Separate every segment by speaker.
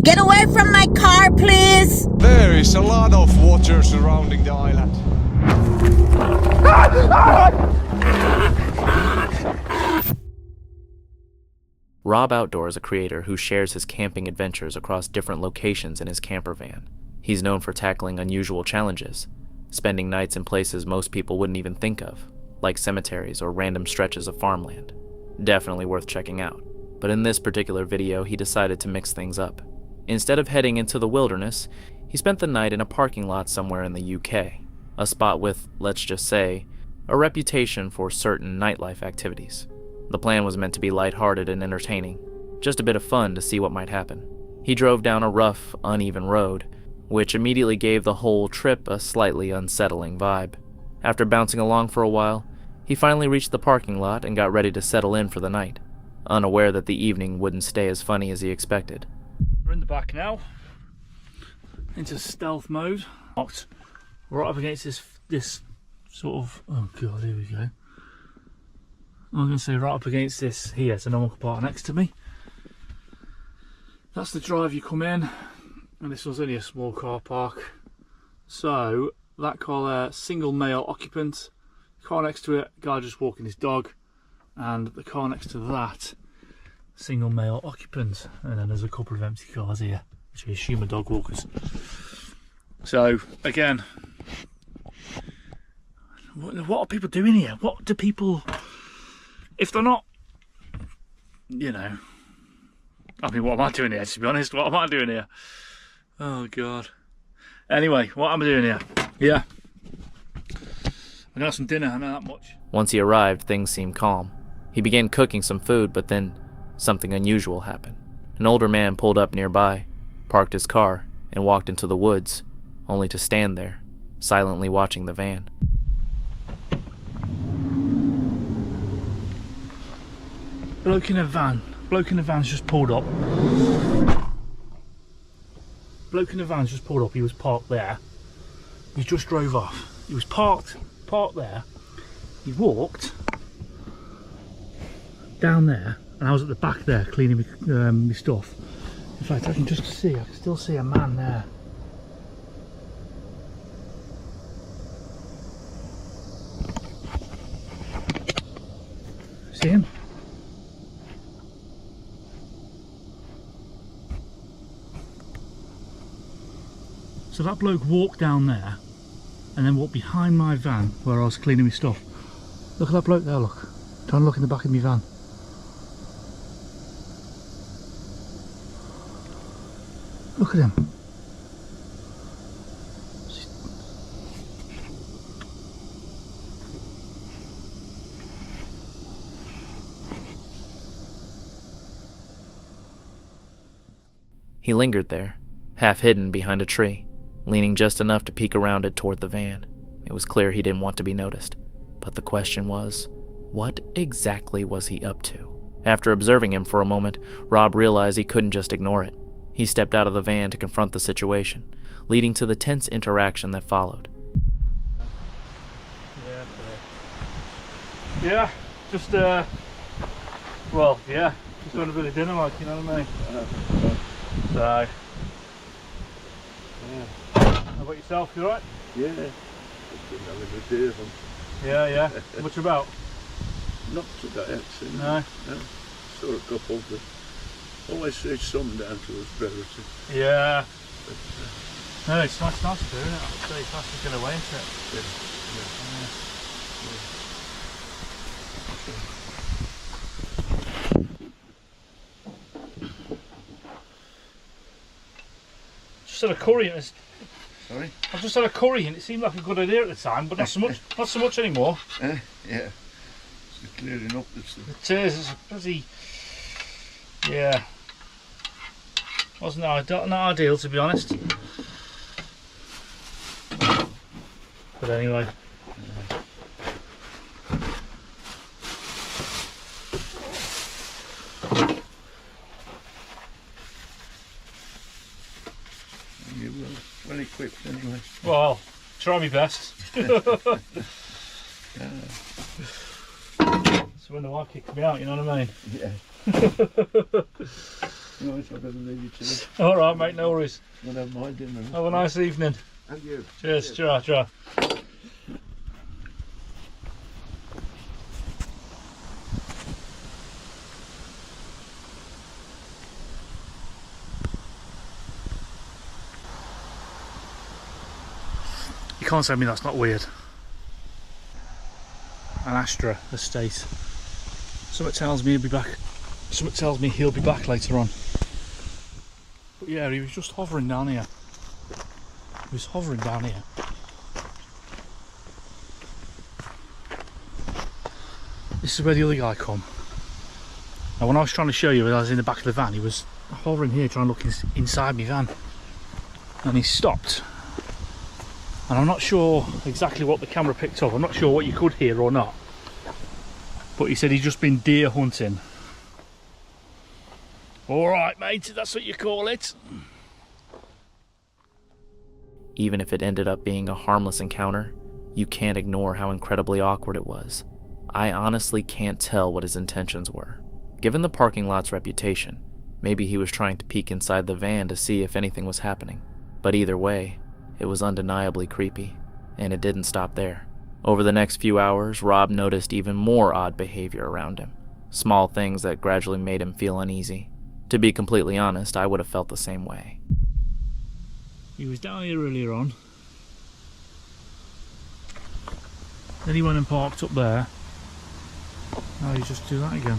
Speaker 1: Get away from my car, please!
Speaker 2: There is a lot of water surrounding the island.
Speaker 3: Rob Outdoor is a creator who shares his camping adventures across different locations in his camper van. He's known for tackling unusual challenges, spending nights in places most people wouldn't even think of, like cemeteries or random stretches of farmland. Definitely worth checking out. But in this particular video, he decided to mix things up. Instead of heading into the wilderness, he spent the night in a parking lot somewhere in the UK, a spot with, let's just say, a reputation for certain nightlife activities. The plan was meant to be lighthearted and entertaining, just a bit of fun to see what might happen. He drove down a rough, uneven road, which immediately gave the whole trip a slightly unsettling vibe. After bouncing along for a while, he finally reached the parking lot and got ready to settle in for the night, unaware that the evening wouldn't stay as funny as he expected.
Speaker 4: We're in the back now, into stealth mode. Right up against this sort of, oh god, here we go. I'm going to say right up against this here, it's a normal car park next to me. That's the drive you come in, and this was only a small car park. So that car there, single male occupant, car next to it, guy just walking his dog, and the car next to that, single male occupant, and then there's a couple of empty cars here, which I assume are dog walkers. So again, what are people doing here? What do people, if they're not, you know, I mean, what am I doing here, to be honest? What am I doing here? Oh god. Anyway, what am I doing here? Yeah, I got some dinner, I know that much.
Speaker 3: Once he arrived, things seemed calm. He began cooking some food, but then something unusual happened. An older man pulled up nearby, parked his car, and walked into the woods, only to stand there, silently watching the van.
Speaker 4: Bloke in a van's just pulled up. Bloke in a van's just pulled up. He was parked there. He just drove off. He was parked there. He walked down there, and I was at the back there cleaning my stuff. In fact, I can still see a man there. See him? So that bloke walked down there and then walked behind my van where I was cleaning my stuff. Look at that bloke there, look. Trying to look in the back of my van. Look at him.
Speaker 3: He lingered there, half hidden behind a tree, leaning just enough to peek around it toward the van. It was clear he didn't want to be noticed, but the question was, what exactly was he up to? After observing him for a moment, Rob realized he couldn't just ignore it. He stepped out of the van to confront the situation, leading to the tense interaction that followed.
Speaker 4: Yeah, just well, yeah, just doing a bit of dinner, like, you know what I mean? So, yeah. How about yourself? You alright?
Speaker 5: Yeah, just been having a day of them.
Speaker 4: Yeah. Much about?
Speaker 5: Not today, actually.
Speaker 4: No.
Speaker 5: Saw a couple, but always see some down to us relative.
Speaker 4: Yeah. But, no, it's nice to do, isn't it? I'd say it's nice to get away into it.
Speaker 5: Yeah.
Speaker 4: Just had a curry and
Speaker 5: Sorry?
Speaker 4: I've just had a curry and it seemed like a good idea at the time, but not so much anymore.
Speaker 5: Yeah. It's clearing up this thing.
Speaker 4: It is, it's bloody, yeah. Wasn't not ideal, to be honest. But anyway.
Speaker 5: You will. Well equipped anyway.
Speaker 4: Well, try my best. So when the wife kicks me out, you know what I mean?
Speaker 5: Yeah. Right, I better leave you to it.
Speaker 4: All right, mate, no worries.
Speaker 5: I'll have my dinner.
Speaker 4: Have a nice evening.
Speaker 5: And you.
Speaker 4: Cheers, ta. You can't tell me that's not weird. An Astra estate. Something tells me he'll be back. Something tells me he'll be back later on. But yeah, he was just hovering down here. He was hovering down here. This is where the other guy come. Now when I was trying to show you, I was in the back of the van, he was hovering here trying to look inside my van. And he stopped. And I'm not sure exactly what the camera picked up. I'm not sure what you could hear or not. But he said he'd just been deer hunting. Alright mate, that's what you call it.
Speaker 3: Even if it ended up being a harmless encounter, you can't ignore how incredibly awkward it was. I honestly can't tell what his intentions were. Given the parking lot's reputation, maybe he was trying to peek inside the van to see if anything was happening. But either way, it was undeniably creepy, and it didn't stop there. Over the next few hours, Rob noticed even more odd behavior around him. Small things that gradually made him feel uneasy. To be completely honest, I would have felt the same way.
Speaker 4: He was down here earlier on. Then he went and parked up there. Now he's just do that again.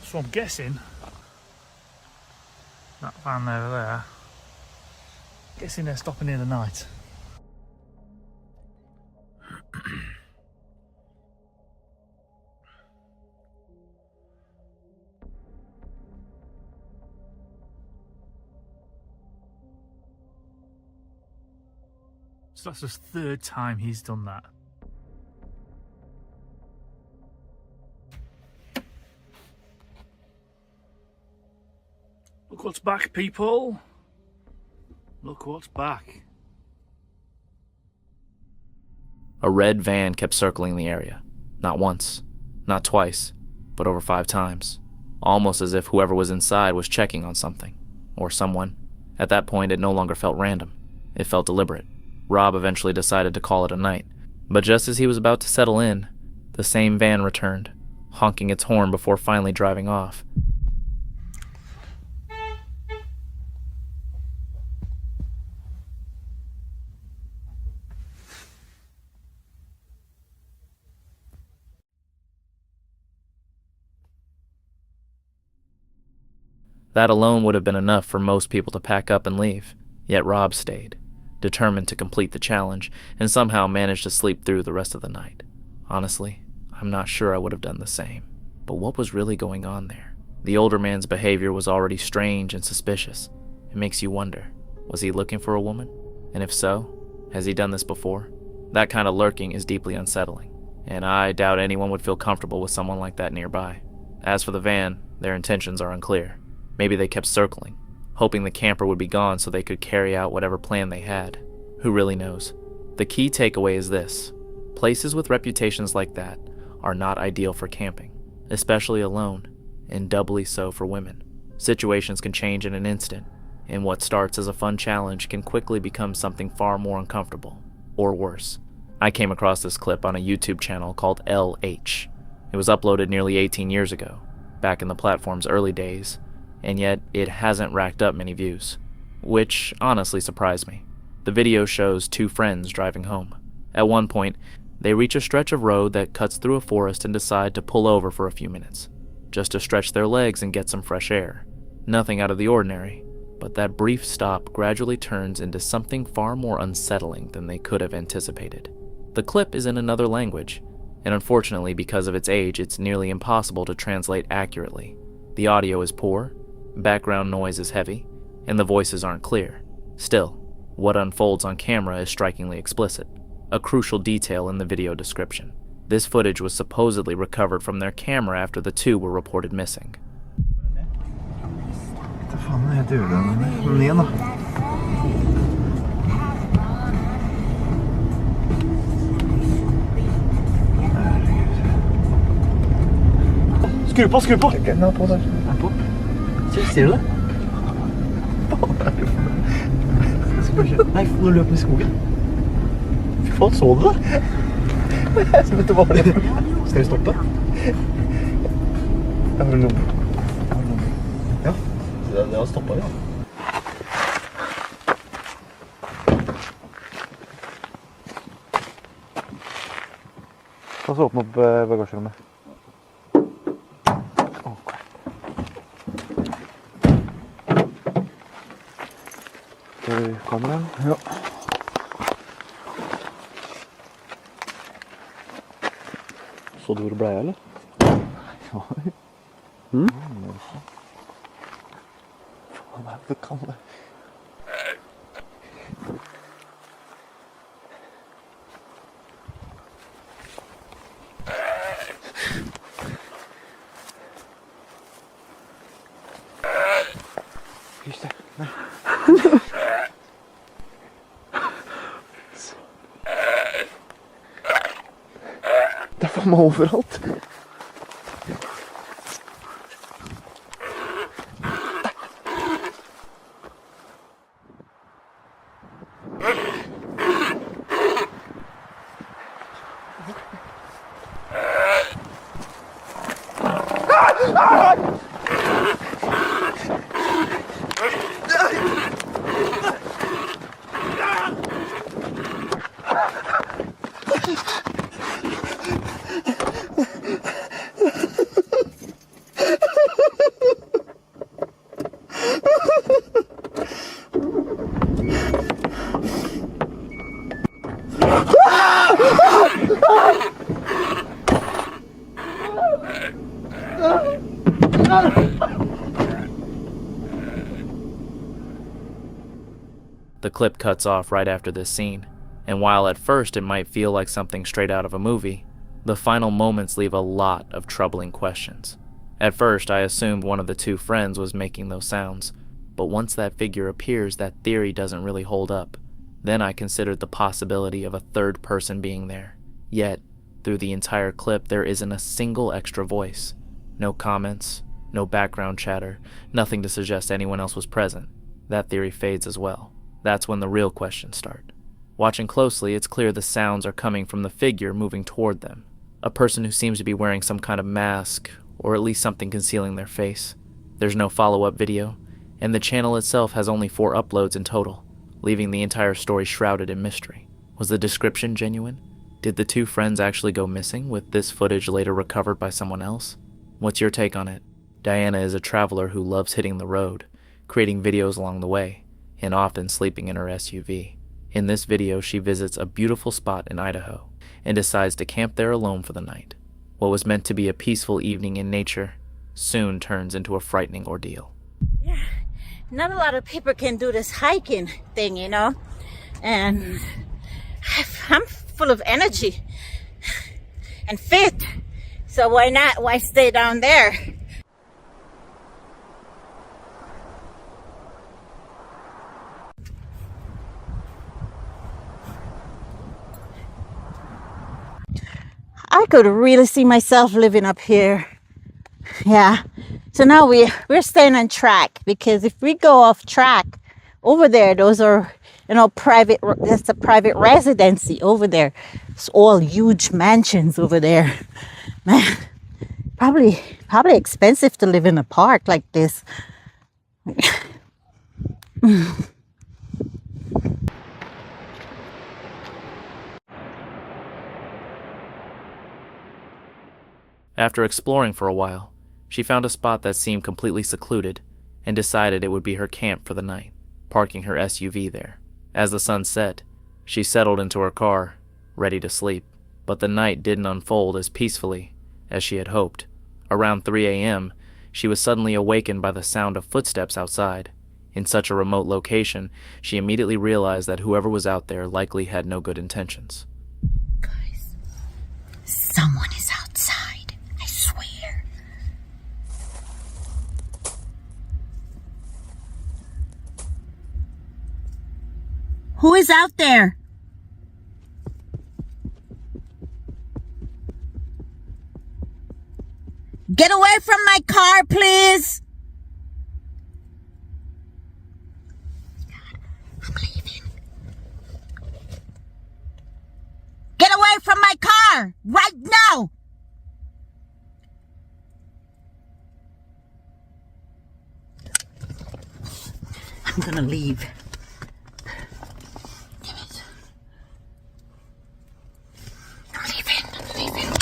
Speaker 4: So I'm guessing that van over there, guessing they're stopping here tonight. So that's the third time he's done that. Look what's back, people. Look what's back.
Speaker 3: A red van kept circling the area. Not once, not twice, but over 5 times. Almost as if whoever was inside was checking on something, or someone. At that point, it no longer felt random. It felt deliberate. Rob eventually decided to call it a night. But just as he was about to settle in, the same van returned, honking its horn before finally driving off. That alone would have been enough for most people to pack up and leave, yet Rob stayed, determined to complete the challenge, and somehow managed to sleep through the rest of the night. Honestly, I'm not sure I would have done the same. But what was really going on there? The older man's behavior was already strange and suspicious. It makes you wonder, was he looking for a woman? And if so, has he done this before? That kind of lurking is deeply unsettling, and I doubt anyone would feel comfortable with someone like that nearby. As for the van, their intentions are unclear. Maybe they kept circling, hoping the camper would be gone so they could carry out whatever plan they had. Who really knows? The key takeaway is this: places with reputations like that are not ideal for camping, especially alone, and doubly so for women. Situations can change in an instant, and what starts as a fun challenge can quickly become something far more uncomfortable, or worse. I came across this clip on a YouTube channel called LH. It was uploaded nearly 18 years ago, back in the platform's early days, and yet it hasn't racked up many views, which honestly surprised me. The video shows 2 friends driving home. At one point, they reach a stretch of road that cuts through a forest and decide to pull over for a few minutes, just to stretch their legs and get some fresh air. Nothing out of the ordinary, but that brief stop gradually turns into something far more unsettling than they could have anticipated. The clip is in another language, and unfortunately because of its age, it's nearly impossible to translate accurately. The audio is poor, background noise is heavy, and the voices aren't clear. Still, what unfolds on camera is strikingly explicit, a crucial detail in the video description. This footage was supposedly recovered from their camera after the two were reported missing.
Speaker 4: Skru på, skru på!
Speaker 6: Den er på der.
Speaker 4: Er på. Ser du det? Nei, nå løper den i skogen. Fy faen, så du det?
Speaker 6: Jeg vet du hva det er.
Speaker 4: Skal vi stoppe?
Speaker 6: Jeg har noe.
Speaker 4: Ja, det har stoppet, ja.
Speaker 6: La oss åpne opp bagasjerommet. Kameraet?
Speaker 4: Ja. Så du hvor det ble, eller?
Speaker 6: Ja. Faen, det kan det. Just det. Nei. Det er faen meg overalt.
Speaker 3: The clip cuts off right after this scene, and while at first it might feel like something straight out of a movie, the final moments leave a lot of troubling questions. At first, I assumed one of the two friends was making those sounds, but once that figure appears, that theory doesn't really hold up. Then I considered the possibility of a third person being there. Yet, through the entire clip, there isn't a single extra voice. No comments, no background chatter, nothing to suggest anyone else was present. That theory fades as well. That's when the real questions start. Watching closely, it's clear the sounds are coming from the figure moving toward them. A person who seems to be wearing some kind of mask, or at least something concealing their face. There's no follow-up video, and the channel itself has only 4 uploads in total, leaving the entire story shrouded in mystery. Was the description genuine? Did the two friends actually go missing, with this footage later recovered by someone else? What's your take on it? Diana is a traveler who loves hitting the road, creating videos along the way, and often sleeping in her SUV. In this video, she visits a beautiful spot in Idaho and decides to camp there alone for the night. What was meant to be a peaceful evening in nature soon turns into a frightening ordeal.
Speaker 1: Yeah, not a lot of people can do this hiking thing, you know, and I'm full of energy and fit, so why not? Why stay down there? I could really see myself living up here. Yeah. So now we're staying on track, because if we go off track over there, those are, you know, that's a private residency over there. It's all huge mansions over there. Man, probably expensive to live in a park like this.
Speaker 3: After exploring for a while, she found a spot that seemed completely secluded and decided it would be her camp for the night, parking her SUV there. As the sun set, she settled into her car, ready to sleep, but the night didn't unfold as peacefully as she had hoped. Around 3 a.m., she was suddenly awakened by the sound of footsteps outside. In such a remote location, she immediately realized that whoever was out there likely had no good intentions.
Speaker 1: Guys, someone is outside, I swear. Who is out there? Get away from my car, please. God, I'm leaving. Get away from my car right now. I'm gonna leave. Damn it. I'm leaving.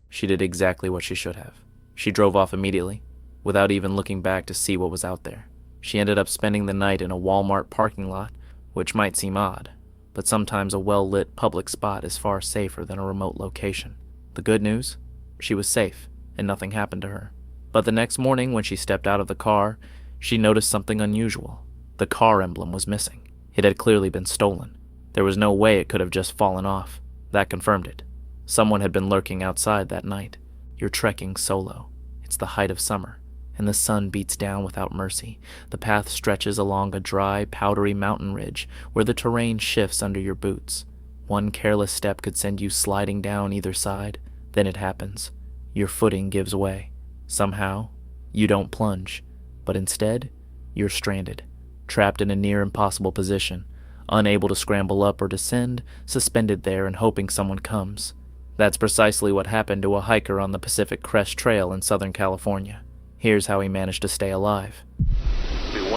Speaker 3: She did exactly what she should have. She drove off immediately, without even looking back to see what was out there. She ended up spending the night in a Walmart parking lot, which might seem odd, but sometimes a well-lit public spot is far safer than a remote location. The good news? She was safe, and nothing happened to her. But the next morning, when she stepped out of the car, she noticed something unusual. The car emblem was missing. It had clearly been stolen. There was no way it could have just fallen off. That confirmed it. Someone had been lurking outside that night. You're trekking solo. It's the height of summer, and the sun beats down without mercy. The path stretches along a dry, powdery mountain ridge where the terrain shifts under your boots. One careless step could send you sliding down either side. Then it happens. Your footing gives way. Somehow, you don't plunge, but instead, you're stranded, trapped in a near impossible position, unable to scramble up or descend, suspended there and hoping someone comes. That's precisely what happened to a hiker on the Pacific Crest Trail in Southern California. Here's how he managed to stay alive.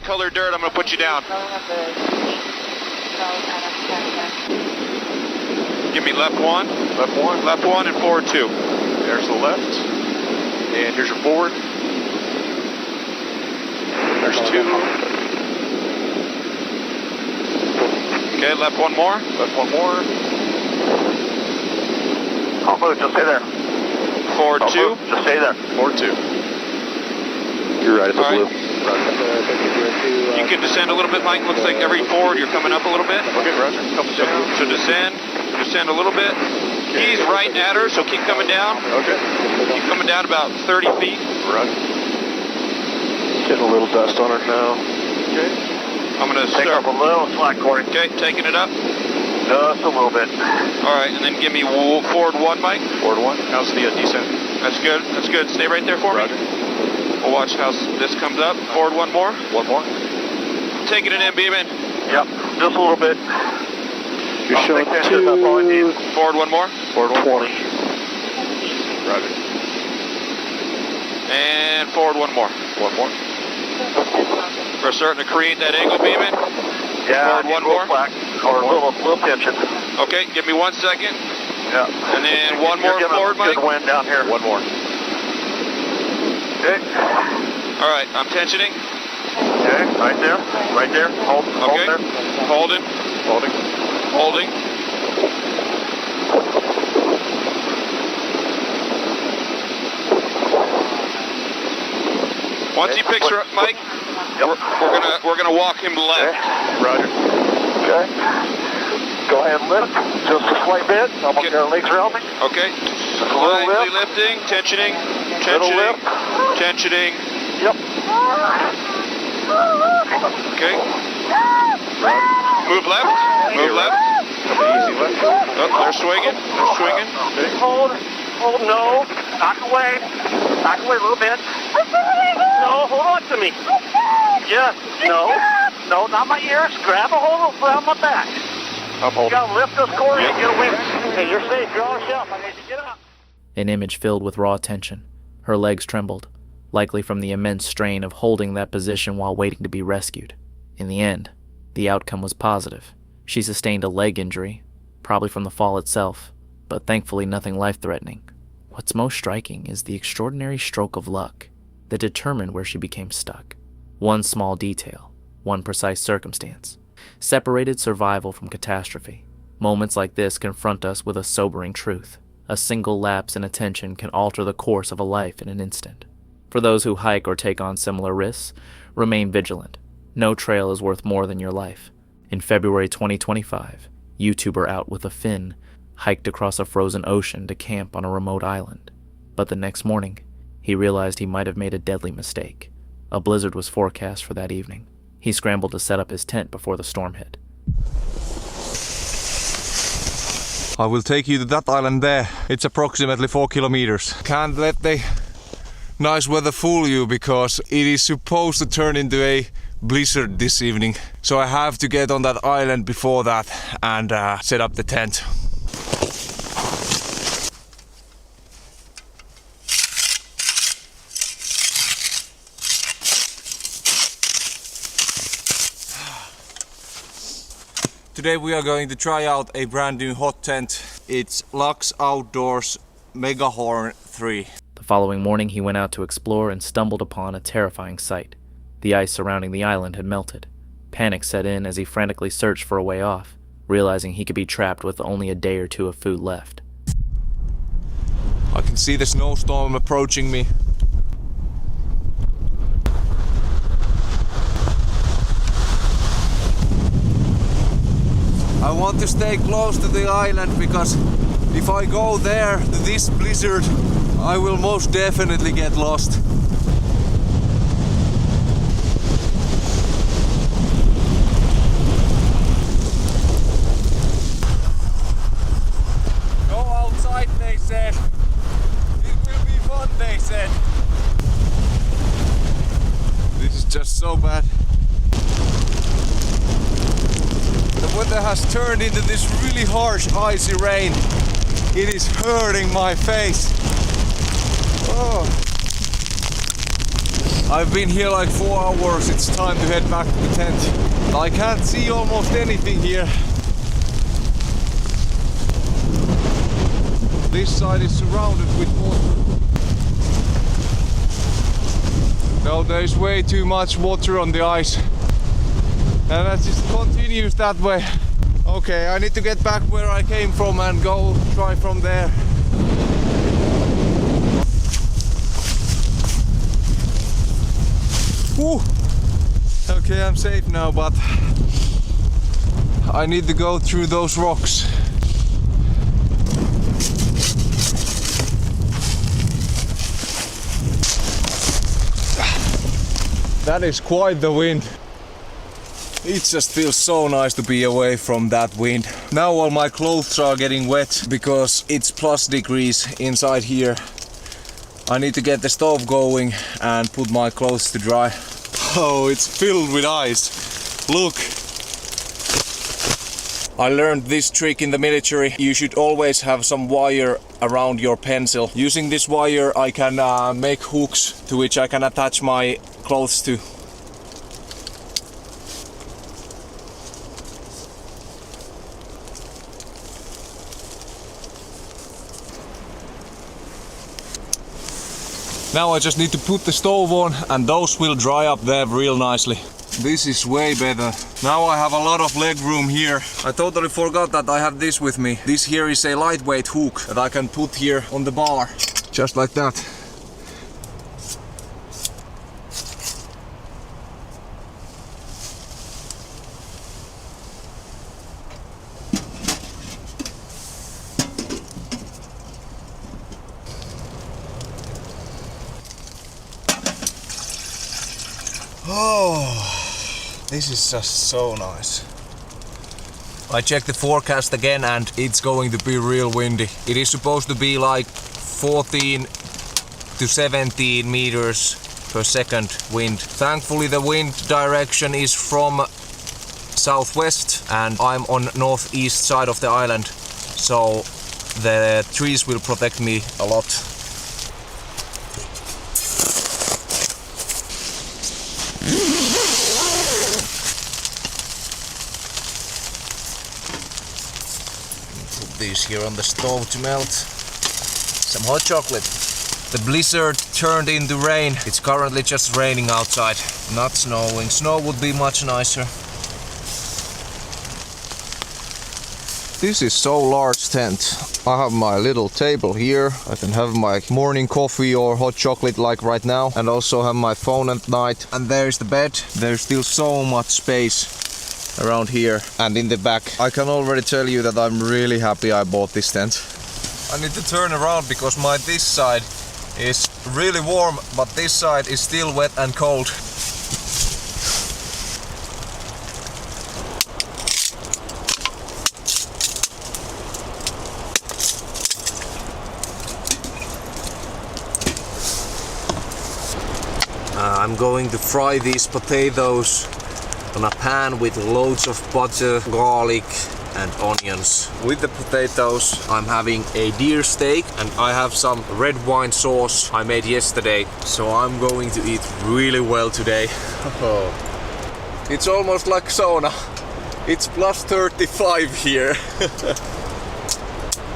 Speaker 7: Color dirt, I'm going to put you down. Give me left one, and forward two.
Speaker 6: There's the left. And here's your forward.
Speaker 7: There's two. Okay, left one more.
Speaker 6: Left one more.
Speaker 8: I'll move, just stay there.
Speaker 7: Forward
Speaker 8: I'll
Speaker 7: two.
Speaker 8: Move, just stay there.
Speaker 6: Forward two. You're right, it's
Speaker 7: All
Speaker 6: a blue.
Speaker 7: right. You can descend a little bit, Mike. Looks like every forward you're coming up a little bit.
Speaker 6: Okay, roger. Couple seconds.
Speaker 7: So descend a little bit. He's right at her, so keep coming down.
Speaker 6: Okay.
Speaker 7: Keep coming down about 30 feet.
Speaker 6: Roger. Getting a little dust on her now. Okay.
Speaker 7: I'm going to
Speaker 8: Take up
Speaker 7: start.
Speaker 8: a little slack, Corey.
Speaker 7: Okay, taking it up.
Speaker 8: Just a little bit.
Speaker 7: All right, and then give me forward one, Mike.
Speaker 6: Forward one. How's the descent?
Speaker 7: That's good. That's good. Stay right there for
Speaker 6: Roger.
Speaker 7: me. We'll watch how this comes up. Forward one more.
Speaker 6: One more.
Speaker 7: Taking it in, beaming.
Speaker 8: Yep, just a little bit.
Speaker 6: You're
Speaker 8: I'll
Speaker 6: showing
Speaker 8: take that just up all I need.
Speaker 7: Forward one more.
Speaker 6: Forward one. 20. Roger.
Speaker 7: And forward one more.
Speaker 6: One more.
Speaker 7: We're starting to create that angle, beaming.
Speaker 8: Yeah,
Speaker 7: Forward one more.
Speaker 8: Slack, or a little tension.
Speaker 7: Okay, give me 1 second.
Speaker 8: Yeah.
Speaker 7: And then one more
Speaker 8: You're getting
Speaker 7: forward,
Speaker 8: a
Speaker 7: Mike.
Speaker 8: good wind down here.
Speaker 6: One more.
Speaker 8: Okay.
Speaker 7: All right, I'm tensioning.
Speaker 8: Okay, right there. Right there. Hold
Speaker 7: Okay.
Speaker 8: there.
Speaker 7: Holding.
Speaker 6: Holding.
Speaker 7: Holding. Once he picks her up, Mike, we're gonna walk him left.
Speaker 8: Okay.
Speaker 6: Roger.
Speaker 8: Okay. Go ahead and lift. Just a slight bit. Almost
Speaker 7: Okay.
Speaker 8: got her legs around me.
Speaker 7: Okay.
Speaker 8: Just a little
Speaker 7: Slightly
Speaker 8: lift.
Speaker 7: lifting, tensioning,
Speaker 8: Little
Speaker 7: tensioning,
Speaker 8: lift.
Speaker 7: tensioning.
Speaker 8: Yep.
Speaker 7: Okay. Move left. Move left.
Speaker 6: Easy left.
Speaker 7: Oh, they're swinging. They're swinging.
Speaker 8: Hold, no. Back away. Back away a little bit. No, hold on to me. Yes, no, not my ears. Grab a hold around my back.
Speaker 6: I'm
Speaker 8: You
Speaker 6: holding.
Speaker 8: gotta lift this cord and get away. Hey, you're safe. You're on the shelf. I need you to get up.
Speaker 3: An image filled with raw tension. Her legs trembled, likely from the immense strain of holding that position while waiting to be rescued. In the end, the outcome was positive. She sustained a leg injury, probably from the fall itself, but thankfully nothing life-threatening. What's most striking is the extraordinary stroke of luck that determined where she became stuck. One small detail, one precise circumstance, separated survival from catastrophe. Moments like this confront us with a sobering truth. A single lapse in attention can alter the course of a life in an instant. For those who hike or take on similar risks, remain vigilant. No trail is worth more than your life. In February 2025, YouTuber Out with a Fin hiked across a frozen ocean to camp on a remote island. But the next morning, he realized he might have made a deadly mistake. A blizzard was forecast for that evening. He scrambled to set up his tent before the storm hit.
Speaker 2: I will take you to that island there. It's approximately 4 kilometers. Can't let the nice weather fool you because it is supposed to turn into a blizzard this evening. So I have to get on that island before that and set up the tent. Today we are going to try out a brand new hot tent. It's Lapse Outdoors Megahorn 3.
Speaker 3: The following morning he went out to explore and stumbled upon a terrifying sight. The ice surrounding the island had melted. Panic set in as he frantically searched for a way off, realizing he could be trapped with only a day or two of food left.
Speaker 2: I can see the snowstorm approaching me. I want to stay close to the island because if I go there to this blizzard, I will most definitely get lost. Go outside, they said. It will be fun, they said. This is just so bad. The weather has turned into this really harsh icy rain. It is hurting my face. Oh. I've been here like 4 hours. It's time to head back to the tent. I can't see almost anything here. This side is surrounded with water. No, there's way too much water on the ice. And that just continues that way. Okay, I need to get back where I came from and go try from there. Whew. Okay, I'm safe now, but I need to go through those rocks. That is quite the wind. It just feels so nice to be away from that wind. Now all my clothes are getting wet because it's plus degrees inside here. I need to get the stove going and put my clothes to dry. Oh, it's filled with ice. Look. I learned this trick in the military. You should always have some wire around your pencil. Using this wire I can make hooks to which I can attach my clothes to. Now I just need to put the stove on and those will dry up there real nicely. This is way better. Now I have a lot of leg room here. I totally forgot that I have this with me. This here is a lightweight hook that I can put here on the bar. Just like that. Oh, this is just so nice. I checked the forecast again and it's going to be real windy. It is supposed to be like 14 to 17 meters per second wind. Thankfully the wind direction is from southwest and I'm on northeast side of the island, so the trees will protect me a lot. these here on the stove to melt. Some hot chocolate. The blizzard turned into rain. It's currently just raining outside, not snowing. Snow would be much nicer. This is so large tent. I have my little table here. I can have my morning coffee or hot chocolate like right now, and also have my phone at night. And there's the bed. There's still so much space around here and in the back. I can already tell you that I'm really happy I bought this tent. I need to turn around because my this side is really warm, but this side is still wet and cold. I'm going to fry these potatoes on a pan with loads of butter, garlic and onions. With the potatoes I'm having a deer steak, and I have some red wine sauce I made yesterday. So I'm going to eat really well today. It's almost like sauna. It's plus 35 here.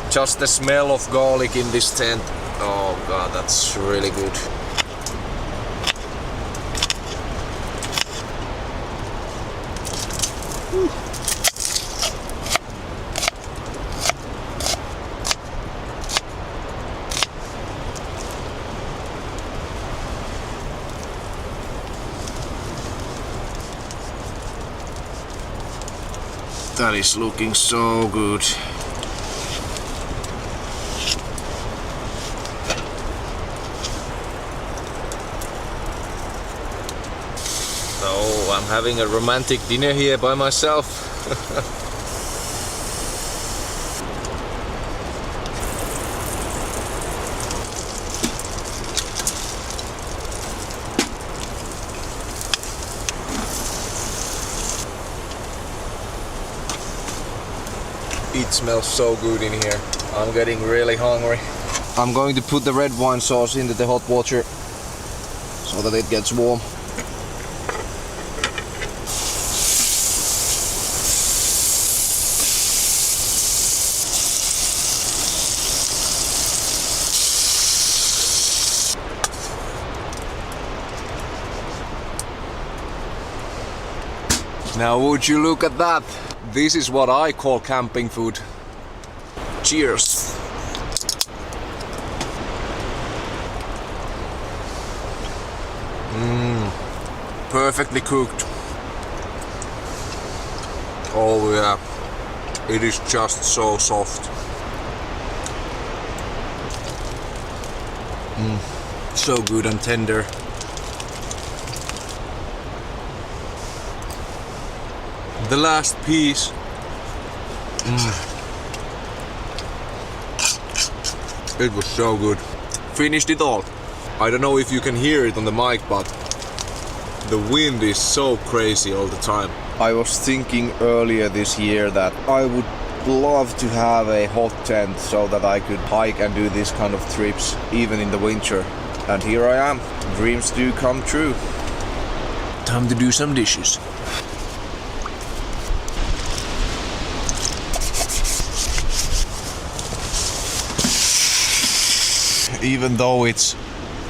Speaker 2: Just the smell of garlic in this tent. Oh god, that's really good. That is looking so good. Oh, I'm having a romantic dinner here by myself. It smells so good in here. I'm getting really hungry. I'm going to put the red wine sauce into the hot water so that it gets warm. Now would you look at that? This is what I call camping food. Cheers! Perfectly cooked. Oh yeah, it is just so soft. So good and tender. The last piece. It was so good. Finished it all. I don't know if you can hear it on the mic, but the wind is so crazy all the time. I was thinking earlier this year that I would love to have a hot tent so that I could hike and do these kind of trips even in the winter. And here I am. Dreams do come true. Time to do some dishes. Even though it's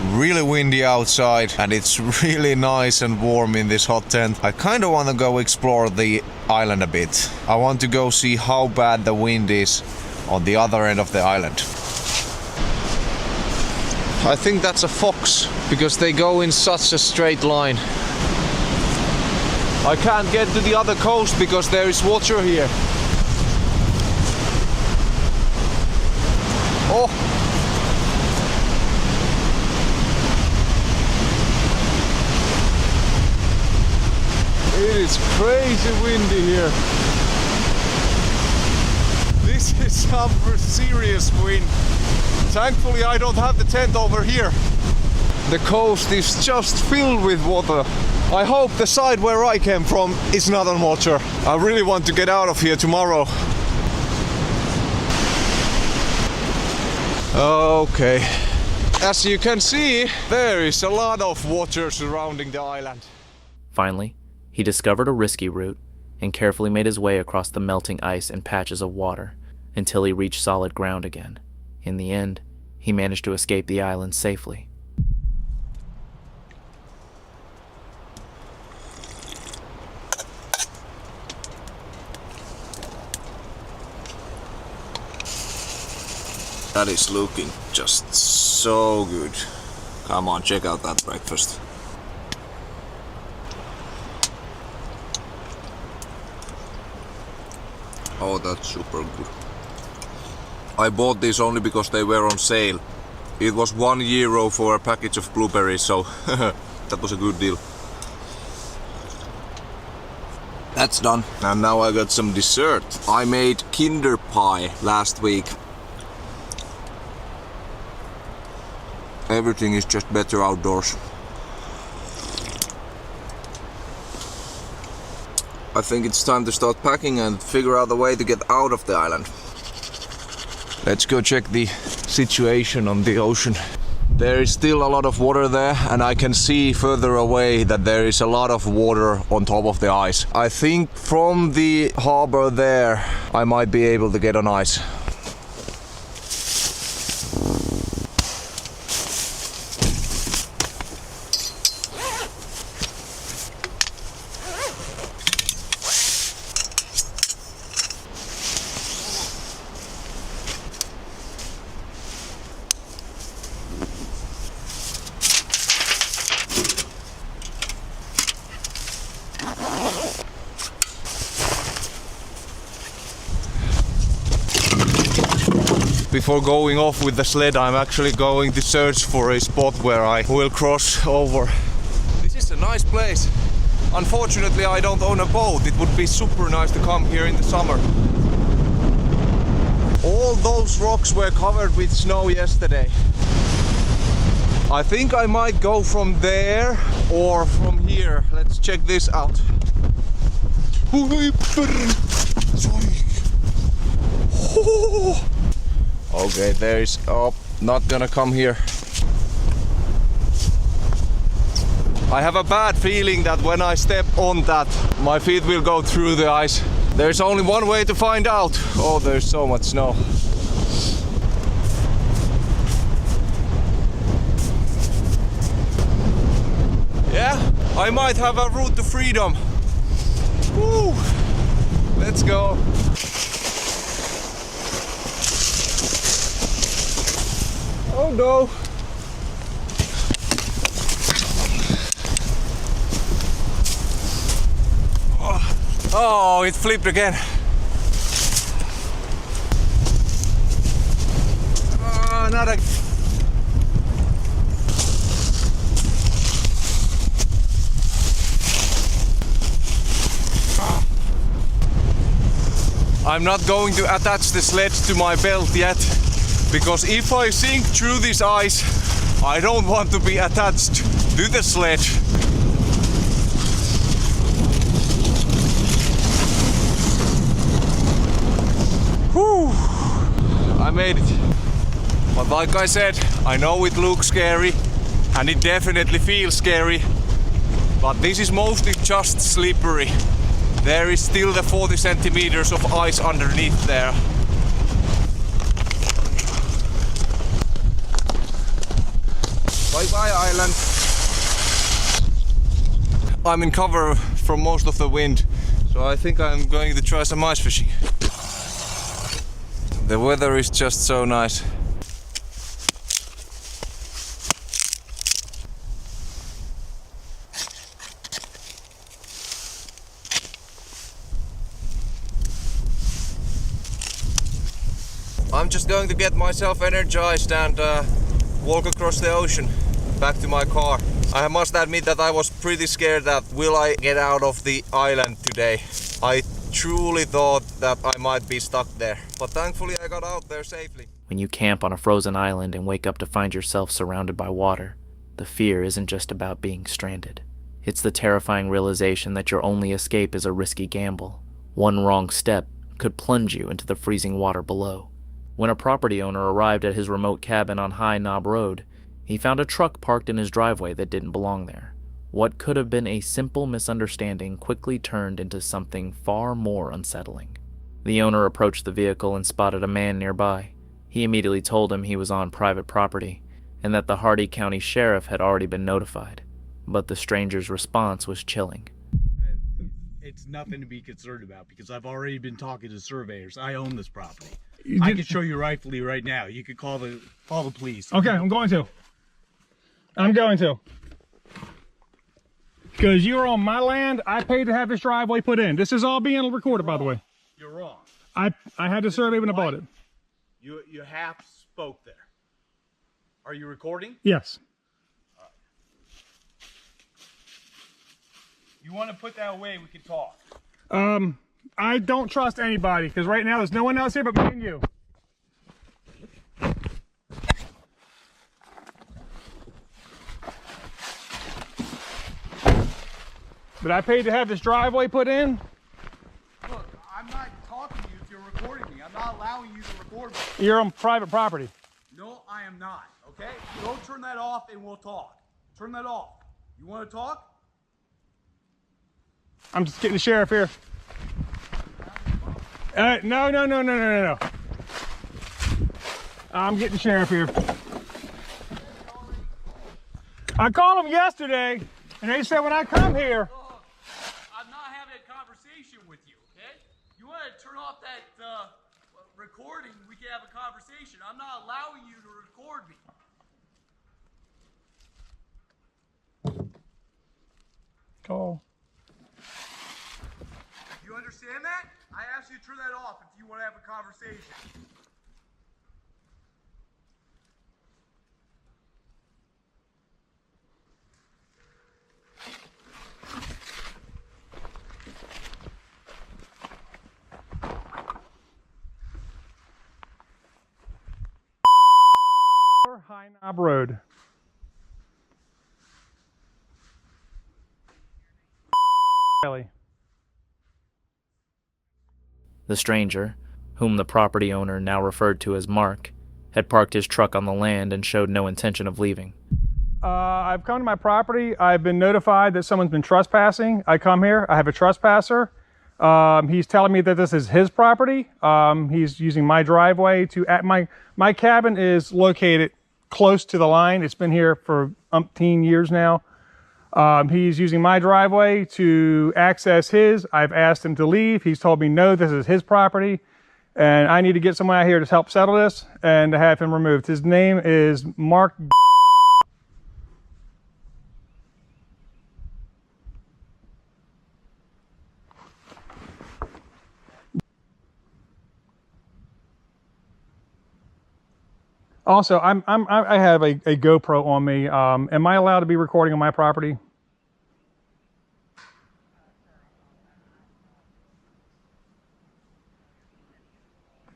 Speaker 2: really windy outside and it's really nice and warm in this hot tent, I kind of want to go explore the island a bit. I want to go see how bad the wind is on the other end of the island. I think that's a fox because they go in such a straight line. I can't get to the other coast because there is water here. Oh! It is crazy windy here. This is some serious wind. Thankfully I don't have the tent over here. The coast is just filled with water. I hope the side where I came from is not on water. I really want to get out of here tomorrow. Okay. As you can see, there is a lot of water surrounding the island.
Speaker 3: Finally, he discovered a risky route and carefully made his way across the melting ice and patches of water until he reached solid ground again. In the end, he managed to escape the island safely.
Speaker 2: That is looking just so good. Come on, check out that breakfast. Oh, that's super good. I bought these only because they were on sale. It was €1 for a package of blueberries, so that was a good deal. That's done. And now I got some dessert. I made Kinder Pie last week. Everything is just better outdoors. I think it's time to start packing and figure out a way to get out of the island. Let's go check the situation on the ocean. There is still a lot of water there, and I can see further away that there is a lot of water on top of the ice. I think from the harbor there I might be able to get on ice. Before going off with the sled, I'm actually going to search for a spot where I will cross over. This is a nice place. Unfortunately, I don't own a boat. It would be super nice to come here in the summer. All those rocks were covered with snow yesterday. I think I might go from there or from here. Let's check this out. Okay, there is... Oh, not gonna come here. I have a bad feeling that when I step on that, my feet will go through the ice. There's only one way to find out. Oh, there's so much snow. Yeah, I might have a route to freedom. Woo! Let's go. Oh no! Oh, it flipped again. Oh, not a... I'm not going to attach the sled to my belt yet, because if I sink through this ice, I don't want to be attached to the sled. Whew, I made it. But like I said, I know it looks scary, and it definitely feels scary, but this is mostly just slippery. There is still the 40 centimeters of ice underneath there. Bye bye island. I'm in cover from most of the wind, so I think I'm going to try some ice fishing. The weather is just so nice. I'm just going to get myself energized and walk across the ocean back to my car. I must admit that I was pretty scared that will I get out of the island today. I truly thought that I might be stuck there, but thankfully I got out there safely.
Speaker 3: When you camp on a frozen island and wake up to find yourself surrounded by water, the fear isn't just about being stranded. It's the terrifying realization that your only escape is a risky gamble. One wrong step could plunge you into the freezing water below. When a property owner arrived at his remote cabin on High Knob Road, he found a truck parked in his driveway that didn't belong there. What could have been a simple misunderstanding quickly turned into something far more unsettling. The owner approached the vehicle and spotted a man nearby. He immediately told him he was on private property and that the Hardy County Sheriff had already been notified, but the stranger's response was chilling.
Speaker 9: It's nothing to be concerned about because I've already been talking to surveyors. I own this property. I can show you rightfully right now. You could call the police.
Speaker 10: Okay, I'm going to. Because you're on my land. I paid to have this driveway put in. This is all being recorded, by the way.
Speaker 9: You're wrong.
Speaker 10: I had the survey when I bought it.
Speaker 9: You half spoke there. Are you recording?
Speaker 10: Yes.
Speaker 9: You want to put that away, we can talk.
Speaker 10: I don't trust anybody because right now there's no one else here but me and you. But I paid to have this driveway put in.
Speaker 9: Look, I'm not talking to you if you're recording me. I'm not allowing you to record me.
Speaker 10: You're on private property.
Speaker 9: No, I am not, okay? Go turn that off and we'll talk. Turn that off. You want to talk?
Speaker 10: I'm just getting the sheriff here. No. I'm getting the sheriff here. I called them yesterday, and they said when I come here.
Speaker 9: Look, I'm not having a conversation with you, okay? You want to turn off that recording, we can have a conversation. I'm not allowing you to record me.
Speaker 10: Call.
Speaker 9: You understand that? I asked you to turn that off if you want to have a conversation.
Speaker 10: High Knob Road.
Speaker 3: The stranger, whom the property owner now referred to as Mark, had parked his truck on the land and showed no intention of leaving.
Speaker 10: I've come to my property. I've been notified that someone's been trespassing. I come here. I have a trespasser. He's telling me that this is his property. He's using my driveway to my cabin is located close to the line. It's been here for umpteen years now. He's using my driveway to access his. I've asked him to leave. He's told me, no, this is his property. And I need to get someone out here to help settle this and to have him removed. His name is Mark. Also, I have a GoPro on me. Am I allowed to be recording on my property?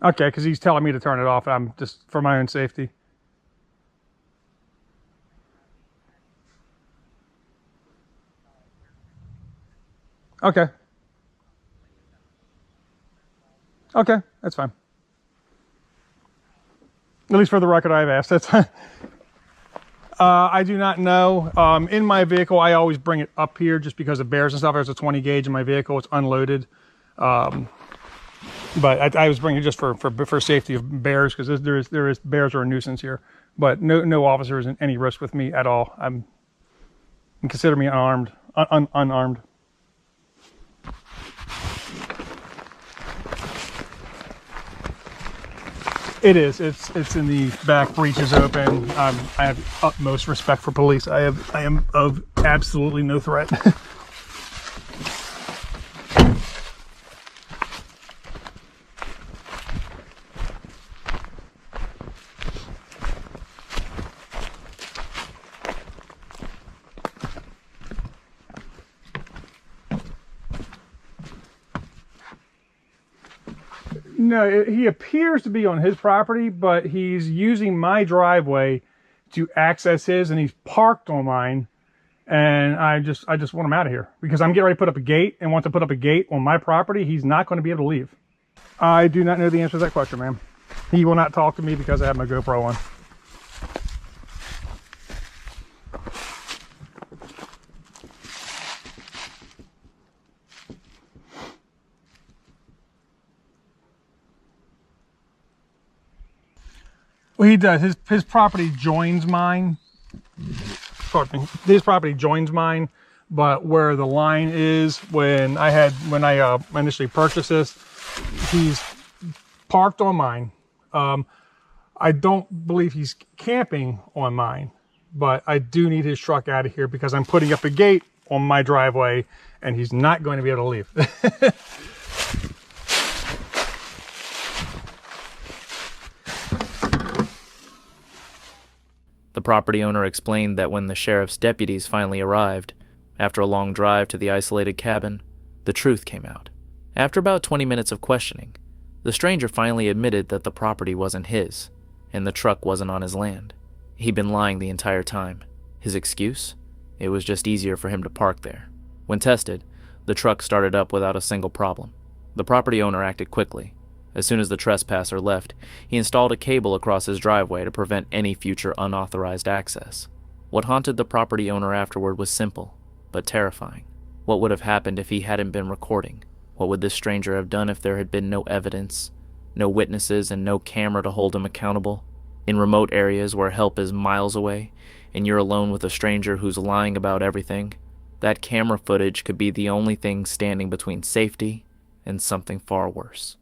Speaker 10: Okay, because he's telling me to turn it off. I'm just for my own safety. Okay. Okay, that's fine. At least for the record, I've asked. That's I do not know. In my vehicle, I always bring it up here just because of bears and stuff. There's a 20 gauge in my vehicle. It's unloaded. But I was bringing it just for safety of bears because there is bears are a nuisance here. But no officer is in any risk with me at all. Consider me unarmed. It is. It's in the back. Breech is open. I have utmost respect for police. I am of absolutely no threat. No, he appears to be on his property, but he's using my driveway to access his, and he's parked on mine. And I just want him out of here because I'm getting ready to put up a gate, and once I put up a gate on my property, he's not going to be able to leave. I do not know the answer to that question, ma'am. He will not talk to me because I have my GoPro on. Well, he does. His property joins mine. Pardon me. His property joins mine, but where the line is, when I initially purchased this, he's parked on mine. I don't believe he's camping on mine, but I do need his truck out of here because I'm putting up a gate on my driveway and he's not going to be able to leave.
Speaker 3: The property owner explained that when the sheriff's deputies finally arrived, after a long drive to the isolated cabin, the truth came out. After about 20 minutes of questioning, the stranger finally admitted that the property wasn't his, and the truck wasn't on his land. He'd been lying the entire time. His excuse? It was just easier for him to park there. When tested, the truck started up without a single problem. The property owner acted quickly. As soon as the trespasser left, he installed a cable across his driveway to prevent any future unauthorized access. What haunted the property owner afterward was simple, but terrifying. What would have happened if he hadn't been recording? What would this stranger have done if there had been no evidence, no witnesses, and no camera to hold him accountable? In remote areas where help is miles away, and you're alone with a stranger who's lying about everything, that camera footage could be the only thing standing between safety and something far worse.